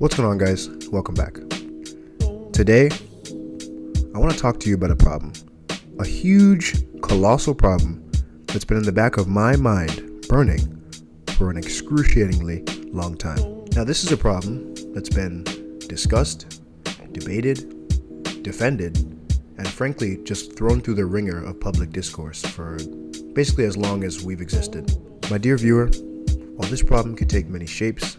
What's going on, guys? Welcome back. Today, I want to talk to you about a problem. A huge, colossal problem that's been in the back of my mind, burning, for an excruciatingly long time. Now, this is a problem that's been discussed, debated, defended, and frankly, just thrown through the ringer of public discourse for basically as long as we've existed. My dear viewer, while this problem could take many shapes,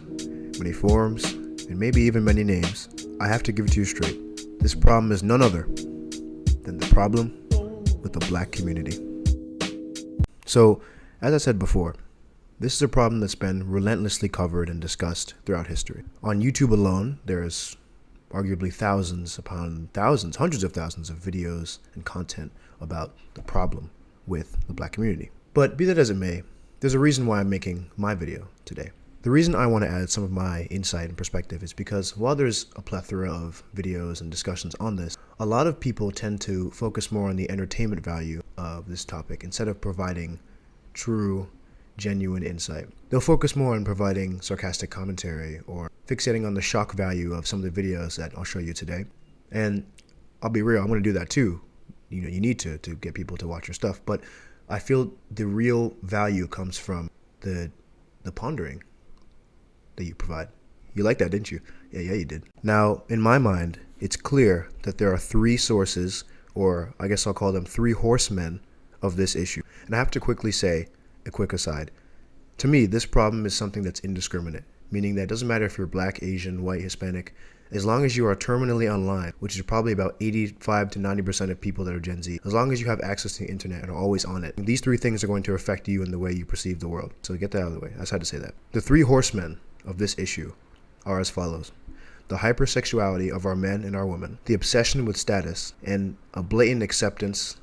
many forms, and maybe even many names, I have to give it to you straight. This problem is none other than the problem with the black community. So, as I said before, this is a problem that's been relentlessly covered and discussed throughout history. On YouTube alone, there's arguably thousands upon thousands, hundreds of thousands of videos and content about the problem with the black community. But be that as it may, there's a reason why I'm making my video today. The reason I want to add some of my insight and perspective is because while there's a plethora of videos and discussions on this, a lot of people tend to focus more on the entertainment value of this topic instead of providing true, genuine insight. They'll focus more on providing sarcastic commentary or fixating on the shock value of some of the videos that I'll show you today. And I'll be real, I'm going to do that too. You need to get people to watch your stuff. But I feel the real value comes from the pondering that you provide. You like that, didn't you? Yeah, you did. Now, in my mind, it's clear that there are three sources, or I guess I'll call them three horsemen of this issue. And I have to quickly say a quick aside. To me, this problem is something that's indiscriminate, meaning that it doesn't matter if you're black, Asian, white, Hispanic, as long as you are terminally online, which is probably about 85 to 90% of people that are Gen Z, as long as you have access to the internet and are always on it, these three things are going to affect you in the way you perceive the world. So get that out of the way. I just had to say that. The three horsemen of this issue are as follows: the hypersexuality of our men and our women, the obsession with status, and a blatant acceptance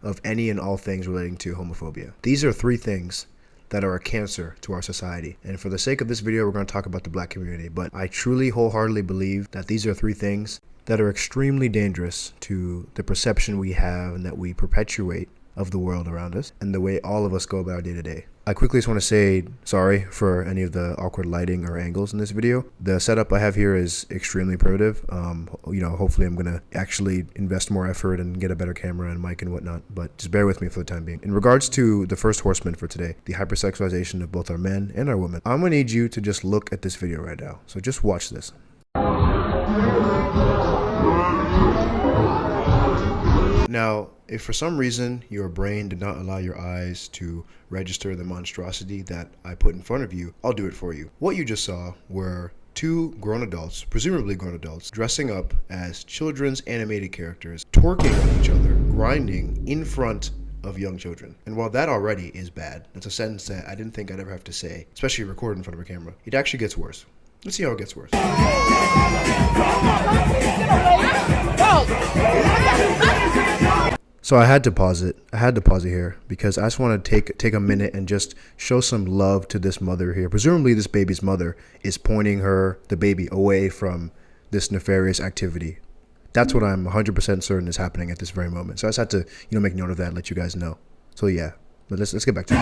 of any and all things relating to homophobia. These are three things that are a cancer to our society. And for the sake of this video, we're going to talk about the black community. But I truly, wholeheartedly believe that these are three things that are extremely dangerous to the perception we have and that we perpetuate of the world around us and the way all of us go about our day to day. I quickly just want to say sorry for any of the awkward lighting or angles in this video. The setup I have here is extremely primitive. Hopefully I'm going to actually invest more effort and get a better camera and mic and whatnot, but just bear with me for the time being. In regards to the first horseman for today, the hypersexualization of both our men and our women, I'm going to need you to just look at this video right now. So just watch this. Now, if for some reason your brain did not allow your eyes to register the monstrosity that I put in front of you, I'll do it for you. What you just saw were two grown adults, presumably grown adults, dressing up as children's animated characters, twerking on each other, grinding in front of young children. And while that already is bad, that's a sentence that I didn't think I'd ever have to say, especially recorded in front of a camera, it actually gets worse. Let's see how it gets worse. So I had to pause it. Here because I just want to take a minute and just show some love to this mother here. Presumably this baby's mother is pointing the baby away from this nefarious activity. That's what I'm 100% certain is happening at this very moment. So I just had to, make note of that and let you guys know. So yeah, but let's get back to it.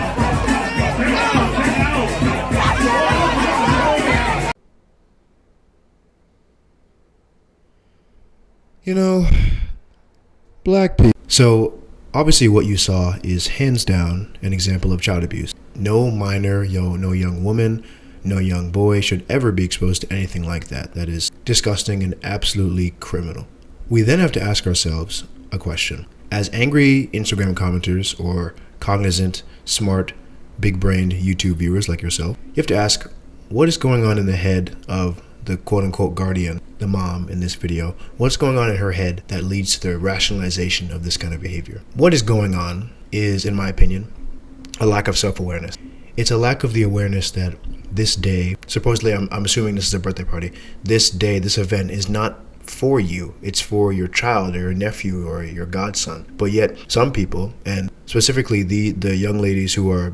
Black people. So obviously what you saw is hands down an example of child abuse. No minor, no young woman, no young boy should ever be exposed to anything like that. That is disgusting and absolutely criminal. We then have to ask ourselves a question. As angry Instagram commenters or cognizant, smart, big-brained YouTube viewers like yourself, you have to ask, what is going on in the head of the quote-unquote guardian, the mom in this video? What's going on in her head that leads to the rationalization of this kind of behavior? What is going on is, in my opinion, a lack of self-awareness. It's a lack of the awareness that this day, supposedly I'm assuming this is a birthday party, this day, this event is not for you. It's for your child or your nephew or your godson. But yet some people, and specifically the young ladies who are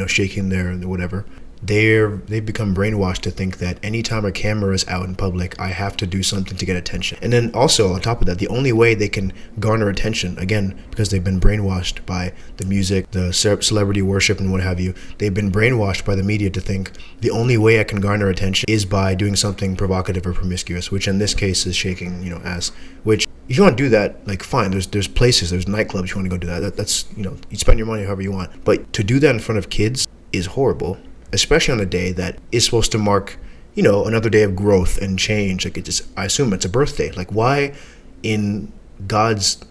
shaking their whatever, they've become brainwashed to think that anytime a camera is out in public, I have to do something to get attention. And then also on top of that, the only way they can garner attention, again, because they've been brainwashed by the music, the celebrity worship and what have you, they've been brainwashed by the media to think the only way I can garner attention is by doing something provocative or promiscuous, which in this case is shaking, ass, which if you want to do that, like, fine, there's places, there's nightclubs you want to go do that. That's, you spend your money however you want. But to do that in front of kids is horrible, especially on a day that is supposed to mark, another day of growth and change. Like, I assume it's a birthday. Like, why in God's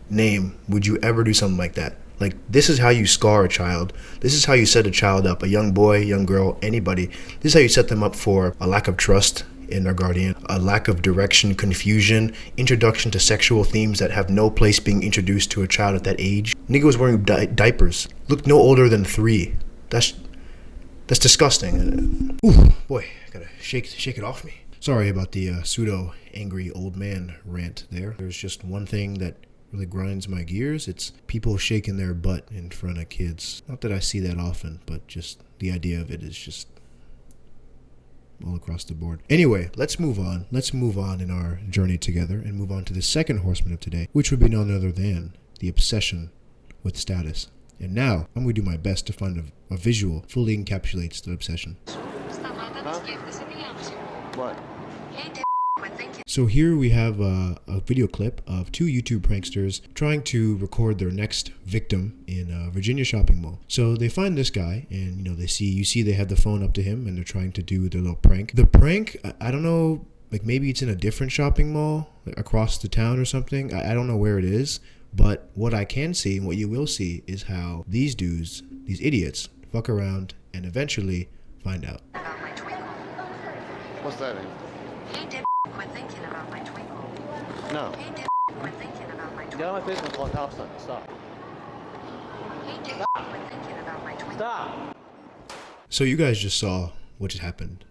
name would you ever do something like that? Like, this is how you scar a child. This is how you set a child up, a young boy, young girl, anybody. This is how you set them up for a lack of trust in their guardian, a lack of direction, confusion, introduction to sexual themes that have no place being introduced to a child at that age. Nigga was wearing diapers, looked no older than 3. That's disgusting. Ooh, boy, gotta shake it off me. Sorry about the pseudo angry old man rant there. There's just one thing that really grinds my gears. It's people shaking their butt in front of kids. Not that I see that often, but just the idea of it is just all across the board. Anyway, let's move on. Let's move on in our journey together and move on to the second horseman of today, which would be none other than the obsession with status. And now, I'm going to do my best to find a visual fully encapsulates the obsession. Huh? What? So here we have a video clip of 2 YouTube pranksters trying to record their next victim in a Virginia shopping mall. So they find this guy, and you see they have the phone up to him, and they're trying to do their little prank. The prank, I don't know, like maybe it's in a different shopping mall across the town or something. I don't know where it is, but what I can see and what you will see is how these dudes, these idiots, fuck around and eventually find out. What's that, Amy? Hey, Dip, quit thinking about my twinkle. No. Hey, Dip, quit thinking about my Get twinkle. on my face and call cops on it. Stop. Hey, Dip, quit thinking about my twinkle. Stop! So you guys just saw what just happened.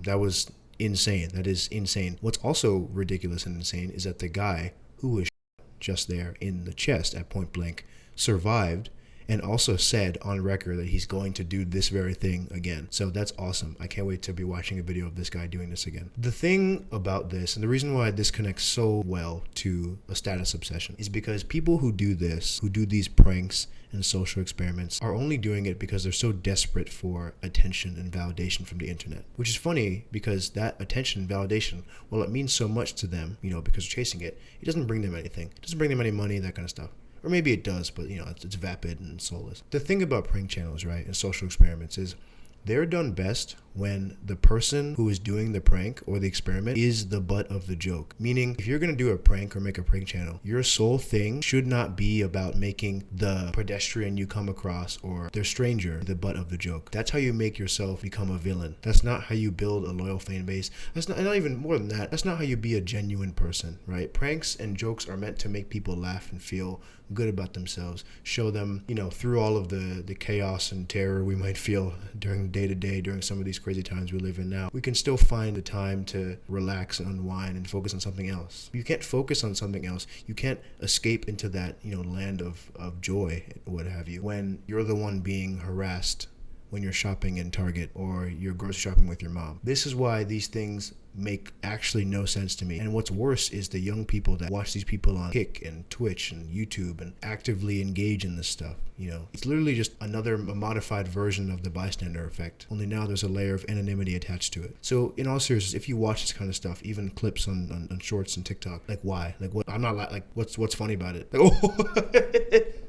That was insane. That is insane. What's also ridiculous and insane is that the guy who was just there in the chest at point blank survived and also said on record that he's going to do this very thing again. So that's awesome. I can't wait to be watching a video of this guy doing this again. The thing about this, and the reason why this connects so well to a status obsession, is because people who do this, who do these pranks and social experiments, are only doing it because they're so desperate for attention and validation from the internet. Which is funny, because that attention and validation, well, it means so much to them, because they're chasing it. It doesn't bring them anything. It doesn't bring them any money, that kind of stuff. Or maybe it does, but it's vapid and soulless. The thing about prank channels, right, and social experiments is they're done best when the person who is doing the prank or the experiment is the butt of the joke. Meaning, if you're going to do a prank or make a prank channel, your sole thing should not be about making the pedestrian you come across or the stranger the butt of the joke. That's how you make yourself become a villain. That's not how you build a loyal fan base. That's not even more than that. That's not how you be a genuine person, right? Pranks and jokes are meant to make people laugh and feel good about themselves, show them, through all of the chaos and terror we might feel during day to day, during some of these crazy times we live in now, we can still find the time to relax and unwind and focus on something else. You can't focus on something else. You can't escape into that, land of joy, what have you, when you're the one being harassed when you're shopping in Target or you're grocery shopping with your mom. This is why these things make actually no sense to me. And what's worse is the young people that watch these people on Kick and Twitch and YouTube and actively engage in this stuff. It's literally just a modified version of the bystander effect, only now there's a layer of anonymity attached to it. So in all seriousness, if you watch this kind of stuff, even clips on shorts and TikTok, like, why? Like, what? I'm not like, what's funny about it? Like, oh.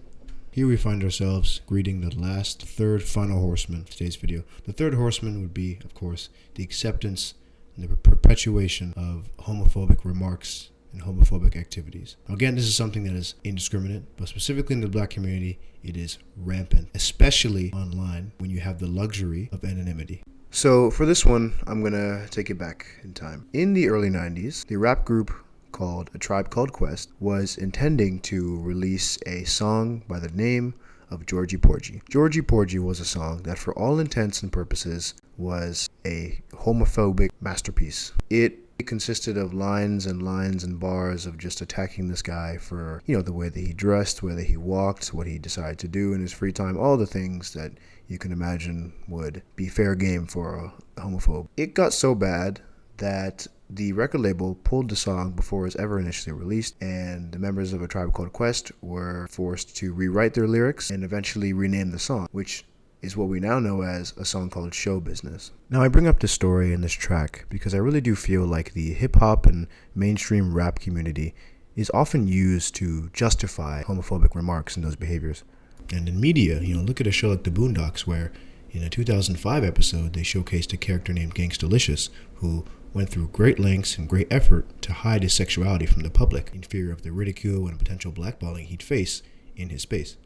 Here we find ourselves greeting the last, third, final horseman of today's video. The third horseman would be, of course, the acceptance and the perpetuation of homophobic remarks and homophobic activities. Now, again, this is something that is indiscriminate, but specifically in the Black community, it is rampant, especially online when you have the luxury of anonymity. So for this one, I'm going to take it back in time. In the early 90s, the rap group called A Tribe Called Quest was intending to release a song by the name of Georgie Porgy. Georgie Porgy was a song that for all intents and purposes was a homophobic masterpiece. It It consisted of lines and lines and bars of just attacking this guy for, the way that he dressed, the way that he walked, what he decided to do in his free time, all the things that you can imagine would be fair game for a homophobe. It got so bad that the record label pulled the song before it was ever initially released, and the members of A Tribe Called Quest were forced to rewrite their lyrics and eventually rename the song, which is what we now know as a song called Show Business. Now, I bring up this story and this track because I really do feel like the hip-hop and mainstream rap community is often used to justify homophobic remarks and those behaviors. And in media, look at a show like The Boondocks, where in a 2005 episode, they showcased a character named Gangstalicious, who went through great lengths and great effort to hide his sexuality from the public in fear of the ridicule and potential blackballing he'd face in his space.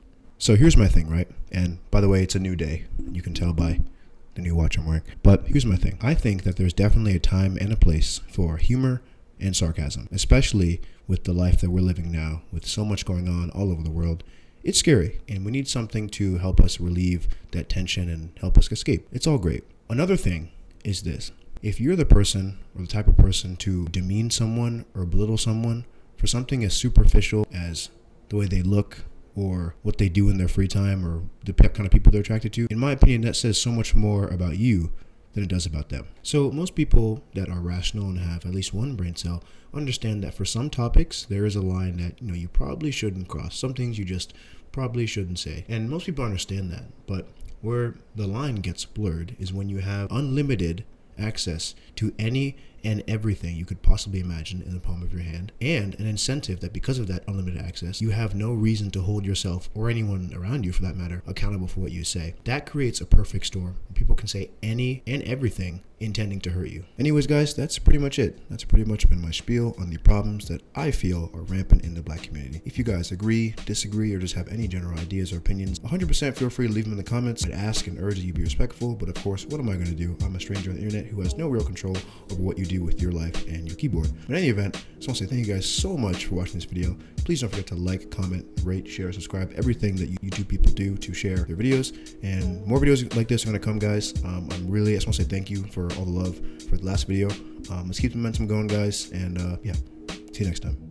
So here's my thing, right? And by the way, it's a new day. You can tell by the new watch I'm wearing. But here's my thing. I think that there's definitely a time and a place for humor and sarcasm, especially with the life that we're living now, with so much going on all over the world. It's scary, and we need something to help us relieve that tension and help us escape. It's all great. Another thing is this. If you're the person or the type of person to demean someone or belittle someone for something as superficial as the way they look, or what they do in their free time, or the kind of people they're attracted to, in my opinion, that says so much more about you than it does about them. So most people that are rational and have at least one brain cell understand that for some topics, there is a line that, you probably shouldn't cross. Some things you just probably shouldn't say. And most people understand that. But where the line gets blurred is when you have unlimited access to any and everything you could possibly imagine in the palm of your hand, and an incentive that because of that unlimited access, you have no reason to hold yourself, or anyone around you for that matter, accountable for what you say. That creates a perfect storm. People can say any and everything intending to hurt you. Anyways, guys, that's pretty much it. That's pretty much been my spiel on the problems that I feel are rampant in the black community. If you guys agree, disagree, or just have any general ideas or opinions, 100% feel free to leave them in the comments. I'd ask and urge that you be respectful, but of course, what am I going to do? I'm a stranger on the internet who has no real control over what you do with your life and your keyboard. But in any event, I just want to say thank you guys so much for watching this video. Please don't forget to like, comment, rate, share, subscribe, everything that YouTube people do to share their videos. And more videos like this are going to come, guys. I just want to say thank you for all the love for the last video. Let's keep the momentum going, guys. And yeah, see you next time.